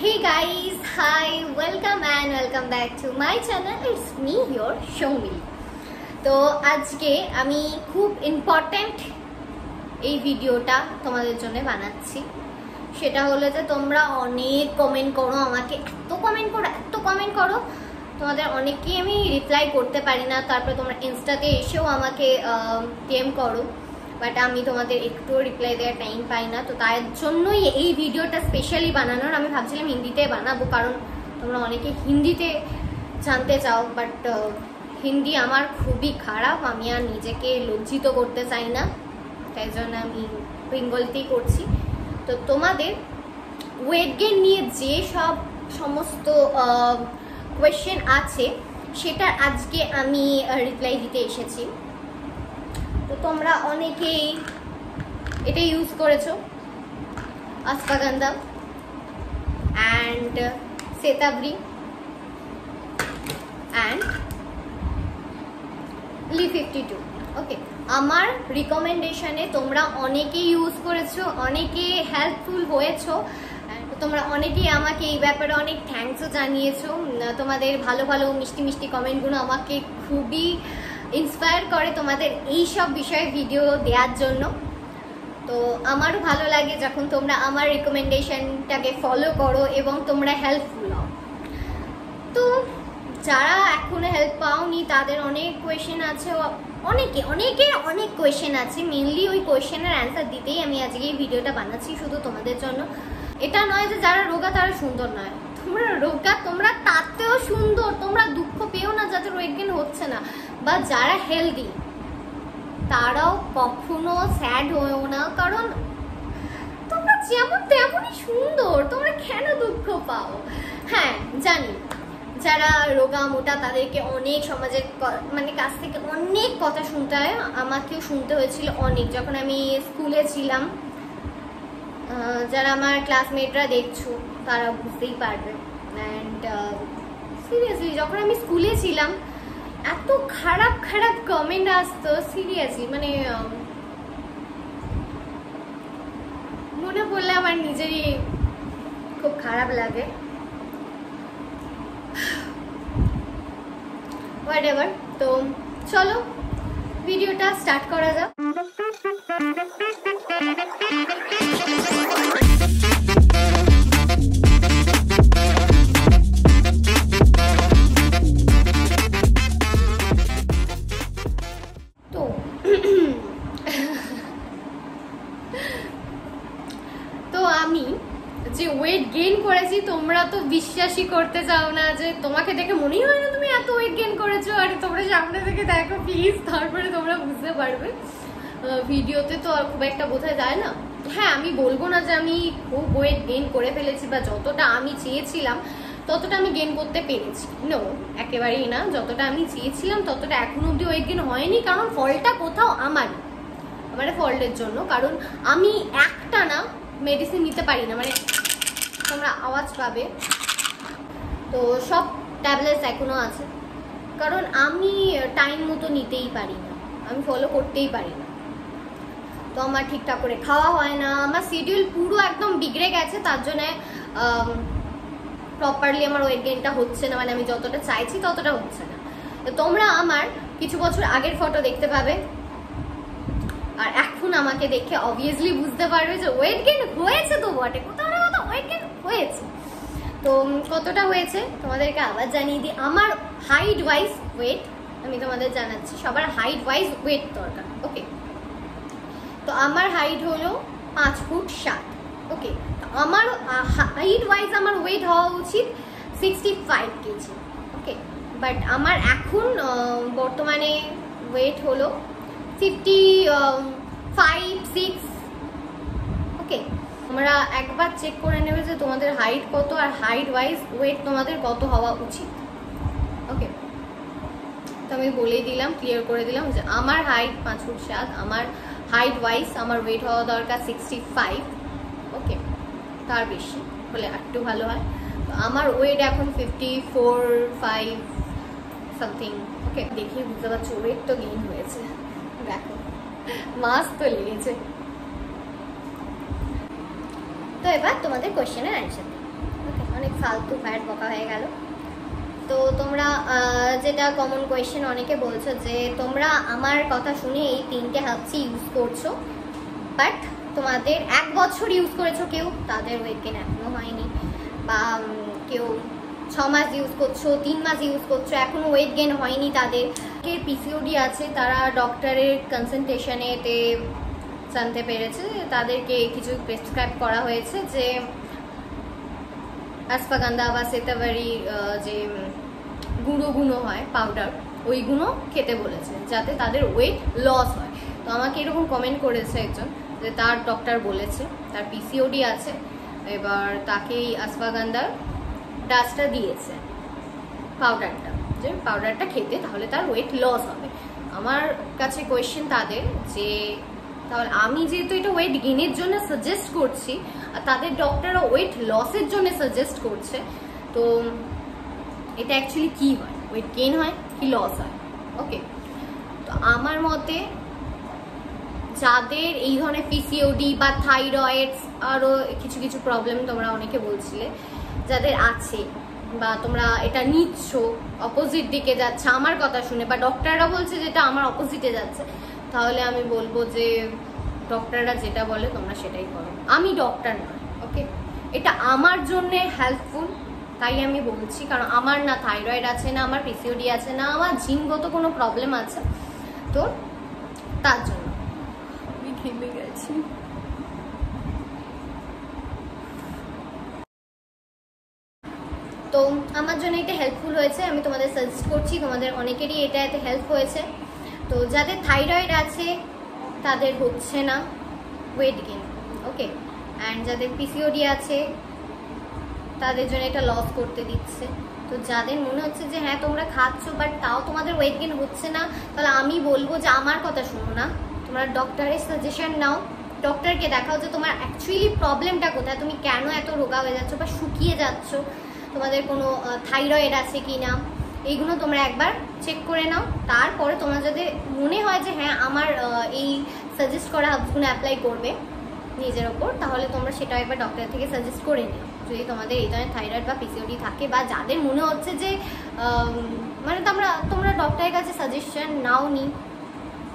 Hey guys, hi, welcome and welcome back to my channel. It's me, your Shoumi. তো আজকে আমি খুব important এই ভিডিওটা তোমাদের জন্য বানাচ্ছি। সেটা হলো যে তোমরা অনেক কমেন্ট করো আমাকে, এত কমেন্ট করো। তোমাদের অনেককেই আমি রিপ্লাই করতে পারি না, তারপরে তোমরা ইনস্টাতে এসেও আমাকে ডিএম করো, বাট আমি তোমাদের একটু রিপ্লাই দেওয়ার টাইম পাই না। তো তার জন্যই এই ভিডিওটা স্পেশালি বানানোর। আমি ভাবছিলাম হিন্দিতে বানাবো, কারণ তোমরা অনেকে হিন্দিতে জানতে চাও, বাট হিন্দি আমার খুবই খারাপ। আমি আর নিজেকে লজ্জিত করতে চাই না, তাই জন্য আমি বেঙ্গলিতেই করছি। তো তোমাদের ওয়েট গেইন নিয়ে যে সমস্ত কোয়েশ্চেন আছে সেটা আজকে আমি রিপ্লাই দিতে এসেছি। তো তোমরা অনেকেই এটা ইউজ করেছো, অশ্বগন্ধা অ্যান্ড সেতাবরি অ্যান্ড Li52। ওকে, আমার রিকমেন্ডেশনে তোমরা অনেকেই ইউজ করেছো, অনেকে হেল্পফুল হয়েছো। তোমরা অনেকেই আমাকে এই ব্যাপারে অনেক থ্যাঙ্কসও জানিয়েছো। তোমাদের ভালো ভালো মিষ্টি কমেন্টগুলো আমাকে খুবই ইন্সপায়ার করে তোমাদের এই সব বিষয়ে ভিডিও দেওয়ার জন্য। তো আমারও ভালো লাগে যখন তোমরা আমার রিকমেন্ডেশনটাকে ফলো করো এবং তোমরা হেল্পফুল হও। তো যারা এখনো হেল্প পাওনি তাদের অনেক কোয়েশ্চেন আছে, অনেকের অনেক কোয়েশ্চেন আছে। মেনলি ওই কোয়েশ্চেনের অ্যান্সার দিতেই আমি আজকে এই ভিডিওটা বানাচ্ছি শুধু তোমাদের জন্য। এটা নয় যে যারা রোগা তারা সুন্দর নয়, তোমরা রোগা তোমরা তাতেও সুন্দর। তোমরা দুঃখ পেও না যাদের ওয়েট গেইন হচ্ছে না, বা যারা হেলদি তারাও কখনো স্যাড হয়েও না, কারণ তোমরা যেমন তেমনই সুন্দর। তোমরা কেন দুঃখ পাও? হ্যাঁ জানি, যারা রোগা মোটা তাদেরকে অনেক সমাজের কাছ থেকে অনেক কথা শুনতে হয়। আমাকেও শুনতে হয়েছিল অনেক, যখন আমি স্কুলে ছিলাম। যারা আমার ক্লাসমেটরা দেখছো তারা বুঝতেই পারবে। অ্যান্ড সিরিয়াসলি যখন আমি স্কুলে ছিলাম এত খারাপ কমেন্ট আসতো, সিরিয়াসলি মনে পড়লে আমার নিজেরই খুব খারাপ লাগে। হোয়াটএভার, তো চলো ভিডিওটা স্টার্ট করা যাক। তো আমি যে ওয়েট গেইন করেছি তোমরা তো বিশ্বাসই করতে চাও না, যে তোমাকে দেখে মনেই হয় না তুমি এত ওয়েট গেইন করেছো। আর তোমরা সামনে থেকে দেখো প্লিজ, তারপরে তোমরা বুঝতে পারবে। ভিডিওতে তো আর খুব একটা বোঝা যায় না। হ্যাঁ, আমি বলবো না যে আমি খুব ওয়েট গেইন করে ফেলেছি, বা যতটা আমি চেয়েছিলাম ততটা আমি গেইন করতে পেরেছি। নো, একেবারেই না। যতটা আমি চেয়েছিলাম ততটা এখনো অব্দি ওয়েট গেইন হয়নি, কারণ ফলটা কোথাও আমার ফল্টের জন্য। কারণ আমি একটা না মেডিসিন নিতে পারি না, তোমরা আওয়াজ পাবে। তো সব ট্যাবলেটস এখনো আছে, কারণ আমি টাইম মতো নিতেই পারি না, আমি ফলো করতেই পারি না। তো আমার ঠিকঠাক করে খাওয়া হয় না, আমার শিডিউল পুরো একদম বিগড়ে গেছে। তার জন্য প্রপারলি আমার ওয়েট গেইনটা হচ্ছে না, আমি যতটা চাইছি ততটা হচ্ছে না। তো তোমরা আমার কিছু বছর আগের ফটো দেখতে পাবে, আর এখন আমাকে দেখে অবভিয়াসলি বুঝতে পারবে যে ওয়েট গেইন হয়েছে। তো বটে, কোথাও না কোথাও ওয়েট গেইন হয়েছে। তো কতটা হয়েছে তোমাদেরকে আবার জানিয়ে দিই। আমার হাইট ওয়াইজ ওয়েট আমি তোমাদের জানাচ্ছি। সবার হাইট ওয়াইজ ওয়েট দরকার। ওকে, তো আমার হাইট হলো 5 ফুট 7। ওকে, আমার হাইট ওয়াইজ আমার ওয়েট হওয়া উচিত 65 কেজি। ওকে, বাট আমার এখন বর্তমানে ওয়েট হলো 55-6। ওকে, তোমরা একবার চেক করে নেবে যে তোমাদের হাইট কত আর হাইট ওয়াইজ ওয়েট তোমাদের কত হওয়া উচিত। ওকে, তো আমি বলেই দিলাম, ক্লিয়ার করে দিলাম যে আমার হাইট 5 ফুট 7, আমার হাইট ওয়াইজ আমার ওয়েট হওয়া দরকার 65। ওকে, তার বেশি হলে একটু ভালো হয়। তো আমার ওয়েট এখন 54-5 সামথিং। ওকে, দেখে বুঝতে পারছো ওয়েট তো গেইন হয়েছে। দেখো মাস তো লেগেছে। তো এবার তোমাদের কোয়েশ্চেনের অ্যান্সার দিই। ওকে, ফালতু ফ্যাট বকা হয়ে গেল। তো তোমরা যেটা কমন কোয়েশ্চেন অনেকে বলছো যে তোমরা আমার কথা শুনে এই 3টে হার্বস ইউজ করছো, বাট তোমাদের 1 বছর ইউজ করেছো কেউ, তাদের ওয়েট গেইন এখনো হয়নি, বা কেউ 6 মাস ইউজ করছো, 3 মাস ইউজ করছো, এখনো ওয়েট গেইন হয়নি তাদের। কে পিসিওডি আছে তারা ডক্টরের কনসালটেশনেতে জানতে পেরেছে, তাদেরকে কিছু প্রেসক্রাইব করা হয়েছে যে অ্যাসফাগান্ধা বা সেতাবারি যে গুঁড়ো হয় পাউডার, ওইগুলো খেতে বলেছে যাতে তাদের ওয়েট লস হয়। তো আমাকে এরকম কমেন্ট করেছে একজন যে তার ডক্টর বলেছে তার পিসিওডি আছে, এবার তাকে এই অ্যাসফাগান্ধার ডাস্টটা দিয়েছে পাউডারটা, যে পাউডারটা খেতে তাহলে তার ওয়েট লস হবে। আমার কাছে কোয়েশ্চেন তাদের যে তাহলে আমি যেহেতু এটা ওয়েট গেইনের জন্য সাজেস্ট করছি আর তাদের ডক্টররা ওয়েট লসের জন্য সাজেস্ট করছে, তো এটা অ্যাকচুয়ালি কি হয়, ওয়েট গেইন হয় কি লস হয়? ওকে, তো আমার মতে যাদের এই ধরনের পিসিওডি বা থাইরয়েড আরও কিছু কিছু প্রবলেম তোমরা অনেকে বলছিলে যাদের আছে, বা তোমরা এটা নিচ্ছ অপোজিট দিকে যাচ্ছে আমার কথা শুনে, বা ডক্টররা বলছে যেটা আমার অপোজিটে যাচ্ছে, তাহলে আমি বলবো যে ডক্টররা যেটা বলে তোমরা সেটাই করো। আমি ডক্টর নয়, ওকে, এটা আমার জন্যে হেল্পফুল তাই আমি বলছি, কারণ আমার না থাইরয়েড আছে, না আমার পিসিওডি আছে, না আমার জিনগত কোনো প্রবলেম আছে, তো তার জন্য আমি ঘেমে গেছি। তো আমার জন্য এটা হেল্পফুল হয়েছে, আমি তোমাদের সাজেস্ট করছি, তোমাদের অনেকেরই এটা এতে হেল্প হয়েছে। তো যাদের থাইরয়েড আছে তাদের হচ্ছে না ওয়েট গেইন, ওকে, অ্যান্ড যাদের পিসিওডি আছে তাদের জন্য এটা লস করতে দিচ্ছে। তো যাদের মনে হচ্ছে যে হ্যাঁ তোমরা খাচ্ছ বাট তাও তোমাদের ওয়েট গেইন হচ্ছে না, তাহলে আমি বলবো যে আমার কথা শোনো না, তোমরা ডক্টরের সাজেশন নাও, ডক্টরকে দেখাও যে তোমার অ্যাকচুয়ালি প্রবলেমটা কোথায়, তুমি কেন এত রোগা হয়ে যাচ্ছ বা শুকিয়ে যাচ্ছ, তোমাদের কোনো থাইরয়েড আছে কি না, এইগুলো তোমরা একবার চেক করে নাও। তারপরে তোমার যদি মনে হয় যে হ্যাঁ আমার এই সাজেস্ট করা হার্বসগুলো অ্যাপ্লাই করবে নিজের ওপর, তাহলে তোমরা সেটা একবার ডক্টর থেকে সাজেস্ট করে নিও। যদি তোমাদের এই ধরনের থাইরয়েড বা পিসিওডি থাকে, বা যাদের মনে হচ্ছে যে মানে তোমরা ডক্টরের কাছে সাজেশন নাও নি,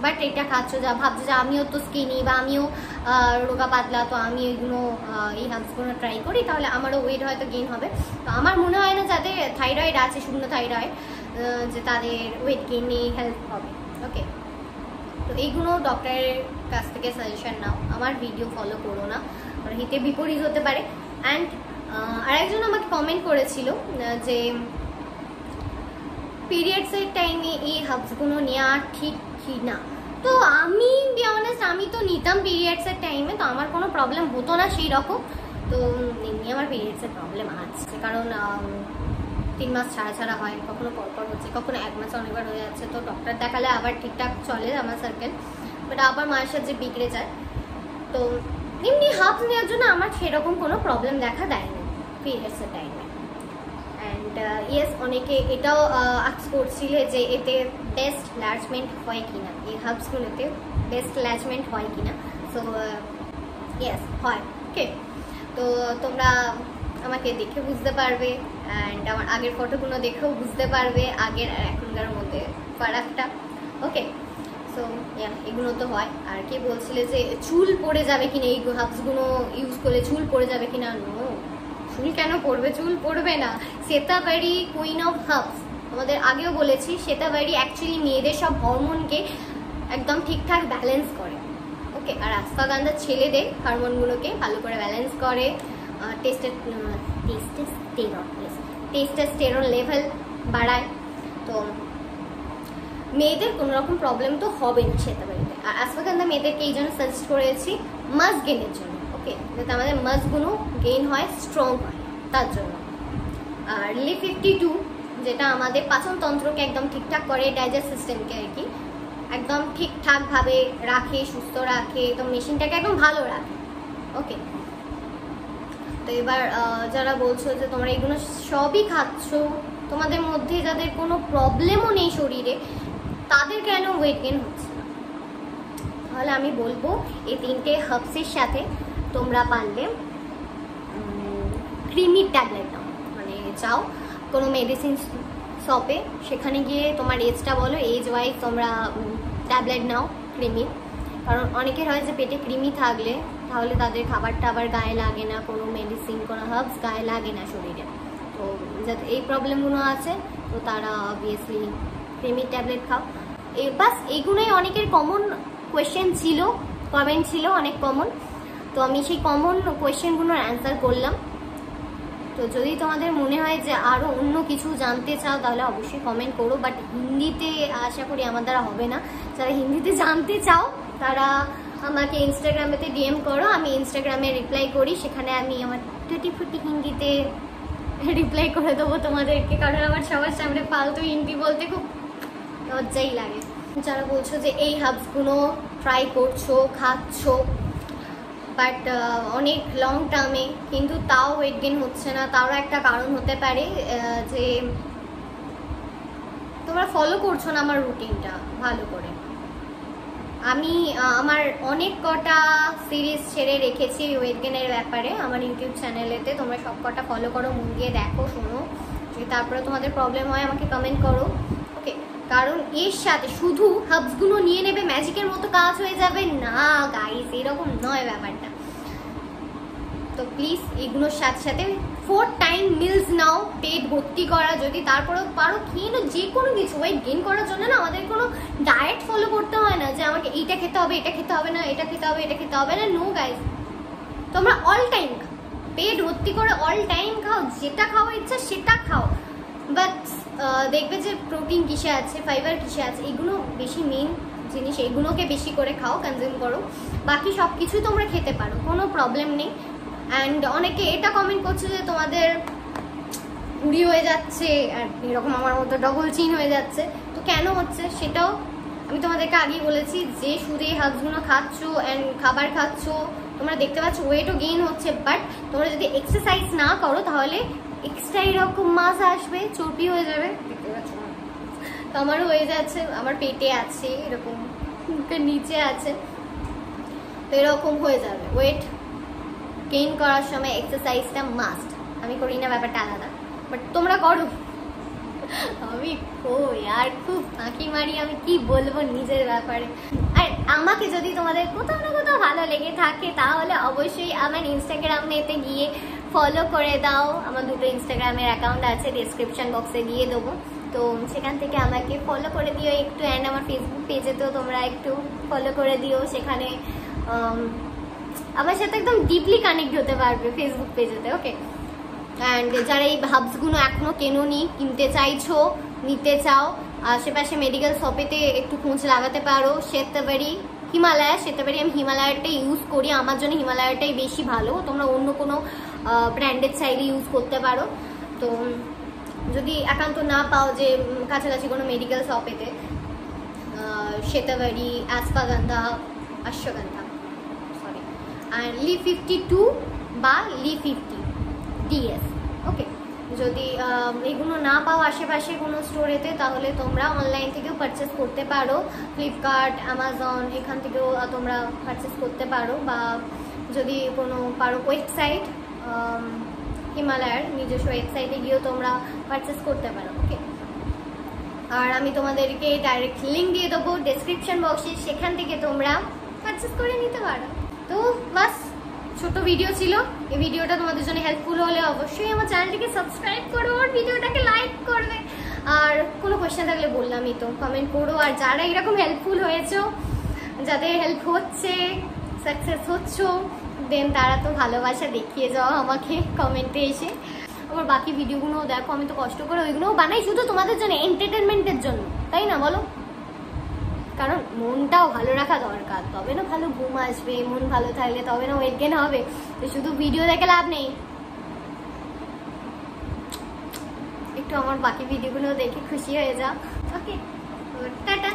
বাট এটা খাচ্ছ, যা ভাবছো যে আমিও তো স্কিনি বা আমিও রোগা পাতলা, তো আমি এইগুলো এই হার্বসগুলো ট্রাই করি তাহলে আমারও ওয়েট হয়তো গেইন হবে। তো আমার মনে হয় না যাদের থাইরয়েড আছে, শূন্য থাইরয়েড, যে তাদের ওয়েট গেইনে হেল্প হবে, ওকে। তো এইগুলো ডক্টরের কাছ থেকে সাজেশন নাও, আমার ভিডিও ফলো করো না, কারণ হিতে বিপরীত হতে পারে। অ্যান্ড আরেকজন আমাকে কমেন্ট করেছিল যে পিরিয়ডসের টাইমে এই হার্বসগুলো নেওয়া ঠিক কি না। তো আমি বি অনেস্ট আমি তো নিতাম পিরিয়ডসের টাইমে, তো আমার কোনো প্রবলেম হতো না সেই রকম। তো এমনি আমার পিরিয়ডসের প্রবলেম আছে, কারণ 3 মাস ছাড়া ছাড়া হয়, কখনো পরপর হচ্ছে, কখনো 1 মাসে অনেকবার হয়ে যাচ্ছে। তো ডক্টর দেখালে আবার ঠিকঠাক চলে আমার সার্কেল, বাট আবার মায়ের সাথে বিগড়ে যায়। তো এমনি হার্বস নেওয়ার জন্য আমার সেরকম কোনো প্রবলেম দেখা দেয়নি পিরিয়ডসের টাইমে। অ্যান্ড ইয়েস, অনেকে এটাও আস্ক করছিলে যে এতে বেস্ট ল্যাচমেন্ট হয় কিনা, এই হার্বসগুলোতে বেস্ট ল্যাচমেন্ট হয় কিনা। সো ইয়েস হয়, ওকে। তো তোমরা আমাকে দেখে বুঝতে পারবে, অ্যান্ড আমার আগের ফটোগুলো দেখেও বুঝতে পারবে আগের আর এখনকার মধ্যে ফারাকটা, ওকে। সো এগুলো তো হয়। আর কে বলছিলে যে চুল পড়ে যাবে কিনা এই হার্বসগুলো ইউজ করলে, চুল পড়ে যাবে কিনা? নো, চুল কেন পড়বে? চুল পড়বে না। সেতাবারি কুইন অফ হার্বস, আমাদের আগেও বলেছি, সেতাবারি অ্যাকচুয়ালি মেয়েদের সব হরমোনকে একদম ঠিকঠাক ব্যালেন্স করে, ওকে। আর অ্যাসফাগান্ধা ছেলেদের হরমোনগুলোকে ভালো করে ব্যালেন্স করে, টেস্টোস্টেরন লেভেল বাড়ায়। তো মেয়েদের কোনো রকম প্রবলেম তো হবে না সেতাবারিতে। আর অ্যাসফাগান্ধা মেয়েদেরকে এই জন্য সাজেস্ট করেছি মাস গেইনের জন্য, ওকে, যাতে আমাদের মাসগুলো গেইন হয়, স্ট্রং হয়, তার জন্য। আর Li52 যেটা আমাদের পাচনতন্ত্রকে একদম ঠিকঠাক করে, ডাইজেস্ট সিস্টেমকে আর কি একদম ঠিকঠাকভাবে রাখে, সুস্থ রাখে, একদম মেশিনটাকে একদম ভালো রাখে, ওকে। তো এবার যারা বলছো যে তোমরা এগুলো সবই খাচ্ছ, তোমাদের মধ্যে যাদের কোনো প্রবলেমও নেই শরীরে, তাদের কেন ওয়েট গেইন হচ্ছে না? তাহলে আমি বলবো এই 3টে হার্বসের সাথে তোমরা পারলে ক্রিমির ট্যাবলেট নাও, মানে যাও কোনো মেডিসিন শপে, সেখানে গিয়ে তোমার এজটা বলো, এজ ওয়াইজ তোমরা ট্যাবলেট নাও ক্রিমি। কারণ অনেকের হয় যে পেটে ক্রিমি থাকলে তাহলে তাদের খাবারটা আবার গায়ে লাগে না, কোনো মেডিসিন কোনো হার্বস গায়ে লাগে না শরীরে। তো যাতে এই প্রবলেমগুলো আছে তো তারা অবভিয়াসলি ক্রিমির ট্যাবলেট খাও। বাস এইগুলোই অনেকের কমন কোয়েশ্চেন ছিল, কমেন্ট ছিল অনেক কমন। তো আমি সেই কমন কোয়েশ্চেনগুলোর অ্যান্সার করলাম। তো যদি তোমাদের মনে হয় যে আরও অন্য কিছু জানতে চাও তাহলে অবশ্যই কমেন্ট করো, বাট হিন্দিতে আশা করি আমার দ্বারা হবে না। যারা হিন্দিতে জানতে চাও তারা আমাকে ইনস্টাগ্রামেতে ডিএম করো, আমি ইনস্টাগ্রামে রিপ্লাই করি, সেখানে আমি আমার টুটি ফুটি হিন্দিতে রিপ্লাই করে দেবো তোমাদেরকে। কারণ আমার সবার সামনে ফালতু হিন্দি বলতে খুব লজ্জাই লাগে। যারা বলছো যে এই হার্বসগুলো ট্রাই করছো, খাচ্ছো, বাট অনেক লং টার্মে কিন্তু তাও ওয়েট গেইন হচ্ছে না, তারও একটা কারণ হতে পারে যে তোমরা ফলো করছো না আমার রুটিনটা ভালো করে। আমি আমার অনেক কটা সিরিজ ছেড়ে রেখেছি ওয়েট গেইনের ব্যাপারে আমার ইউটিউব চ্যানেলেতে, তোমরা সব কটা ফলো করো, মন দিয়ে দেখো, শোনো, যদি তারপরে তোমাদের প্রবলেম হয় আমাকে কমেন্ট করো। ওকে, কারণ এর সাথে শুধু হার্বসগুলো নিয়ে নেবে ম্যাজিকের মতো কাজ হয়ে যাবে না গাইস, এরকম নয় ব্যাপারটা। তো প্লিজ এগুলোর সাথে সাথে 4 টাইম মিলস নাও পেট ভর্তি করা, যদি তারপরেও পারো খেয়ে নাও যে কোনো কিছু। ওয়েট গেইন করার জন্য না আমাদের কোনো ডায়েট ফলো করতে হয় না যে আমাকে এইটা খেতে হবে, এটা খেতে হবে না, এটা খেতে হবে, এটা খেতে হবে না। নো গাইস, তোমরা অল টাইম পেট ভর্তি করে অল টাইম খাও, যেটা খাওয়ার ইচ্ছা সেটা খাও, বাট দেখবে যে প্রোটিন কিসে আছে, ফাইবার কিসে আছে, এগুলো বেশি মেইন জিনিস, এগুলোকে বেশি করে খাও, কনজিউম করো। বাকি সব কিছুই তোমরা খেতে পারো, কোনো প্রবলেম নেই। অ্যান্ড অনেকে এটা কমেন্ট করছে যে তোমাদের বুড়ি হয়ে যাচ্ছে আর এরকম আমার মতো ডবল চিন হয়ে যাচ্ছে। তো কেন হচ্ছে সেটাও আমি তোমাদেরকে আগেই বলেছি, যে শুধু এই হার্বসগুলো খাচ্ছ অ্যান্ড খাবার খাচ্ছ তোমরা দেখতে পাচ্ছ ওয়েটও গেইন হচ্ছে, বাট তোমরা যদি এক্সারসাইজ না করো তাহলে এক্সট্রা এরকম মাস আসবে, চর্বি হয়ে যাবে, দেখতে পাচ্ছ। তো আমারও হয়ে যাচ্ছে, আমার পেটে আছে এরকম, নিচে আছে, তো এরকম হয়ে যাবে। ওয়েট গেইন করার সময় এক্সারসাইজটা মাস্ট। আমি করি না, ব্যাপারটা আলাদা, বাট তোমরা করো। আমি আর খুব ফাঁকি মারি, আমি কি বলবো নিজের ব্যাপারে। আর আমাকে যদি তোমাদের কোথাও না কোথাও ভালো লেগে থাকে তাহলে অবশ্যই আমার ইনস্টাগ্রামেতে গিয়ে ফলো করে দাও। আমার 2টো ইনস্টাগ্রামের অ্যাকাউন্ট আছে, ডিসক্রিপশন বক্সে দিয়ে দেবো, তো সেখান থেকে আমাকে ফলো করে দিও একটু। অ্যান্ড আমার ফেসবুক পেজেতেও তোমরা একটু ফলো করে দিও, সেখানে আমার সাথে একদম ডিপলি কানেক্ট হতে পারবে ফেসবুক পেজেতে। ওকে, অ্যান্ড যারা এই হার্বসগুলো এখনো কেনোনি, কিনতে চাইছো, নিতে চাও, আশেপাশে মেডিকেল শপেতে একটু খোঁজ লাগাতে পারো। শ্বেতাবেরি, হিমালয়া, শ্বেতাবেরি আমি হিমালয়ারটাই ইউজ করি, আমার জন্য হিমালয়ারটাই বেশি ভালো। তোমরা অন্য কোনো ব্র্যান্ডেড চাইলে ইউজ করতে পারো। তো যদি একান্ত না পাও যে কাছাকাছি কোনো মেডিকেল শপেতে, শ্বেতাবেরি, অ্যাসপাগান্ধা, অশ্বগন্ধা, সরি, আর লিভ 52 বা লিভ 50 DS। ওকে, যদি এগুলো না পাও আশেপাশে কোনো স্টোরেতে তাহলে তোমরা অনলাইন থেকেও পারচেস করতে পারো, ফ্লিপকার্ট, অ্যামাজন, এখান থেকেও তোমরা পারচেস করতে পারো। বা যদি কোনো পারো ওয়েবসাইট, হিমালয়ার নিজস্ব ওয়েবসাইটে গিয়েও তোমরা পারচেস করতে পারো। ওকে, আর আমি তোমাদেরকে ডাইরেক্ট লিঙ্ক দিয়ে দেবো ডেসক্রিপশন বক্সে, সেখান থেকে তোমরা পারচেস করে নিতে পারো। তো বাস, ছোট ভিডিও ছিল। এই ভিডিওটা তোমাদের জন্য হেল্পফুল হলে অবশ্যই আমার চ্যানেলটিকে সাবস্ক্রাইব করো আর ভিডিওটাকে লাইক করবে। আর কোনো কোয়েশ্চেন থাকলে বললামই তো, কমেন্ট করো। আর যারা এরকম হেল্পফুল হয়েছো, যাদের হেল্প হচ্ছে, সাকসেস হচ্ছ, দেন তারা তো ভালোবাসা দেখিয়ে যাও আমাকে কমেন্টে এসে। আবার বাকি ভিডিওগুলোও দেখো, আমি তো কষ্ট করে ওইগুলোও বানাই শুধু তোমাদের জন্য, এন্টারটেনমেন্টের জন্য, তাই না বলো? কারণ মনটাও ভালো রাখা দরকার, তবে না ভালো ঘুম আসবে। মন ভালো থাকলে তবে না ওয়েট গেইন হবে। তো শুধু ভিডিও দেখে লাভ নেই, একটু আমার বাকি ভিডিওগুলো দেখে খুশি হয়ে যাও। ওকে, টাটা।